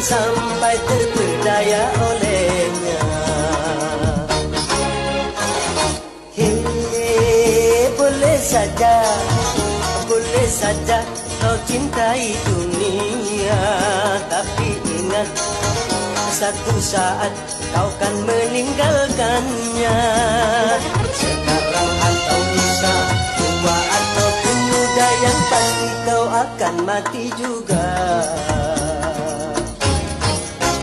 sampai terpedaya olehnya. Boleh saja kau cintai dunia, tapi ingat satu saat kau kan meninggalkannya. Sekarang atau lusa, tua atau muda, yang pasti kau akan mati juga.